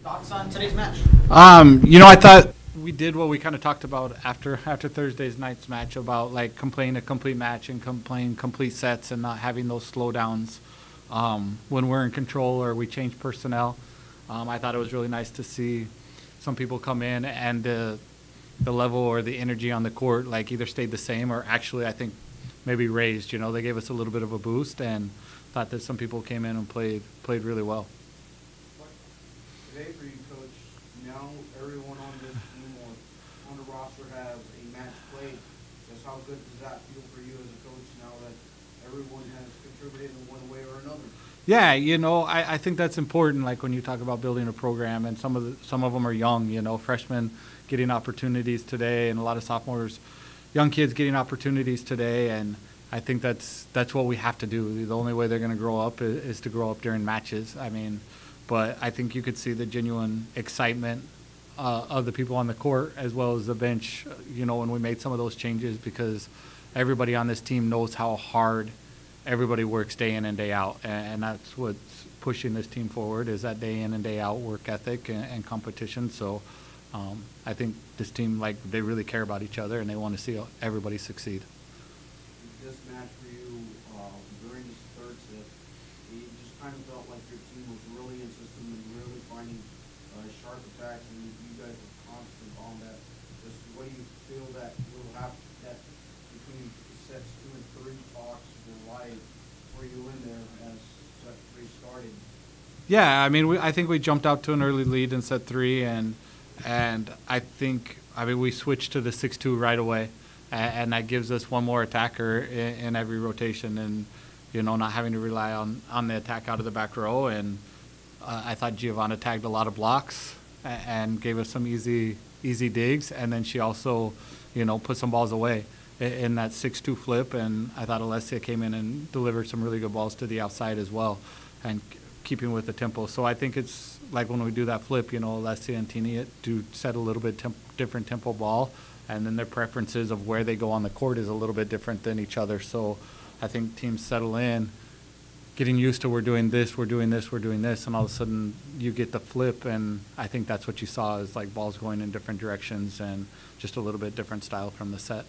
Thoughts on today's match? I thought we did what we kind of talked about after Thursday's night's match about like playing a complete match and playing complete sets and not having those slowdowns when we're in control or we change personnel. I thought it was really nice to see some people come in and the level or the energy on the court like either stayed the same or actually I think maybe raised. They gave us a little bit of a boost and thought that some people came in and played really well. Today for you, Coach, now everyone on this team or on the roster has a match played. Just how good does that feel for you as a coach now that everyone has contributed in one way or another? Yeah, I think that's important. Like when you talk about building a program, and some of them are young. Freshmen getting opportunities today, and a lot of sophomores, young kids getting opportunities today. And I think that's what we have to do. The only way they're going to grow up is to grow up during matches. But I think you could see the genuine excitement of the people on the court as well as the bench, when we made some of those changes because everybody on this team knows how hard everybody works day in and day out. And that's what's pushing this team forward is that day in and day out work ethic and competition. So I think this team, they really care about each other and they want to see everybody succeed. This match for you during this third set, you just kind of felt like your team was really in system and really finding sharp attacks, and you guys were constant on that. Just what do you feel that will have that between sets 2 and 3 talks were like for you in there as set 3 started? Yeah, I think we jumped out to an early lead in set 3, and I think we switched to the 6-2 right away. And that gives us one more attacker in every rotation and, not having to rely on the attack out of the back row. And I thought Giovanna tagged a lot of blocks and gave us some easy digs. And then she also, put some balls away in that 6-2 flip. And I thought Alessia came in and delivered some really good balls to the outside as well and keeping with the tempo. So I think it's like when we do that flip, Alessia and Tini do set a little bit different tempo ball. And then their preferences of where they go on the court is a little bit different than each other. So I think teams settle in, getting used to we're doing this, and all of a sudden you get the flip, and I think that's what you saw is like balls going in different directions and just a little bit different style from the set.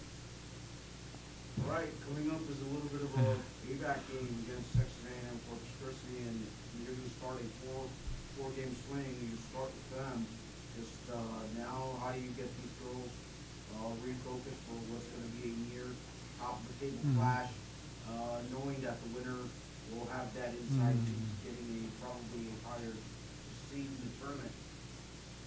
All right, coming up is a little bit of a payback game against Texas A&M Corpus Christi, and you're going to start a four-game swing. You start with them. Just now, how do you get these girls refocus for what's going to be a near top of the table clash, knowing that the winner will have that insight to getting probably a higher seed in the tournament?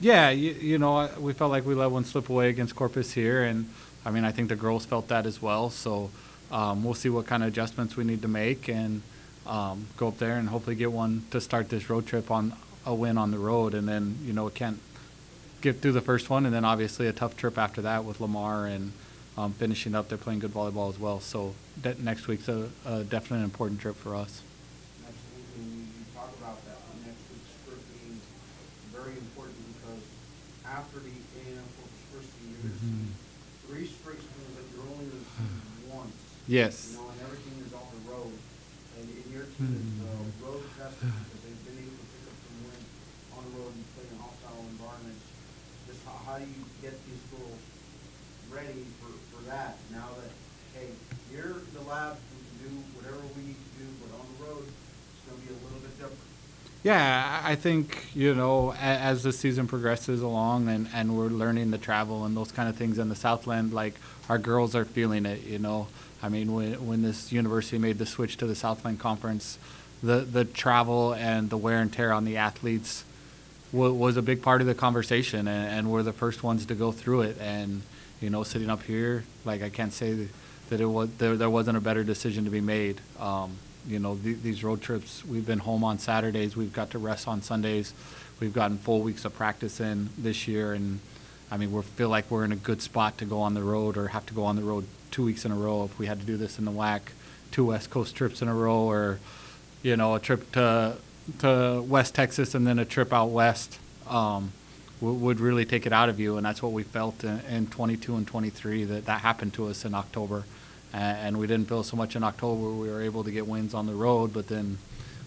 Yeah, we felt like we let one slip away against Corpus here, and I think the girls felt that as well. So we'll see what kind of adjustments we need to make and go up there and hopefully get one to start this road trip on a win on the road, and then it can't get through the first one, and then obviously a tough trip after that with Lamar and finishing up. They're playing good volleyball as well. So next week's a definitely an important trip for us. Absolutely. You talk about that next week's trip being very important because after the A&M Corpus Christi, you're going to see 3 straight schools that you're only going to see once. Yes. And everything is on the road. And your team is road tested because they've been able to pick up some wins on the road and play in hostile environments. Just how do you get these girls ready for that now that, hey, here in the lab, we can do whatever we need to do, but on the road, it's going to be a little bit different? Yeah, I think, as the season progresses along and we're learning to travel and those kind of things in the Southland, like our girls are feeling it, when this university made the switch to the Southland Conference, the travel and the wear and tear on the athletes was a big part of the conversation, and we're the first ones to go through it. And sitting up here, I can't say that there wasn't a better decision to be made. These road trips, we've been home on Saturdays, we've got to rest on Sundays, we've gotten full weeks of practice in this year, and we feel like we're in a good spot to go on the road or have to go on the road 2 weeks in a row if we had to do this in the WAC, 2 West Coast trips in a row, or a trip to West Texas and then a trip out west would really take it out of you. And that's what we felt in 22 and 23, that happened to us in October. And we didn't feel so much in October. We were able to get wins on the road, but then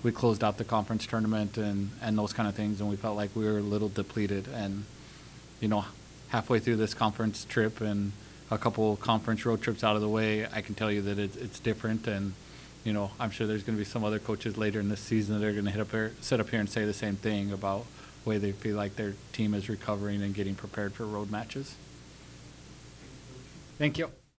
we closed out the conference tournament and those kind of things, and we felt like we were a little depleted. And, you know, halfway through this conference trip and a couple conference road trips out of the way, I can tell you that it's different. And, you know, I'm sure there's going to be some other coaches later in this season that are going to sit up here and say the same thing about the way they feel like their team is recovering and getting prepared for road matches. Thank you.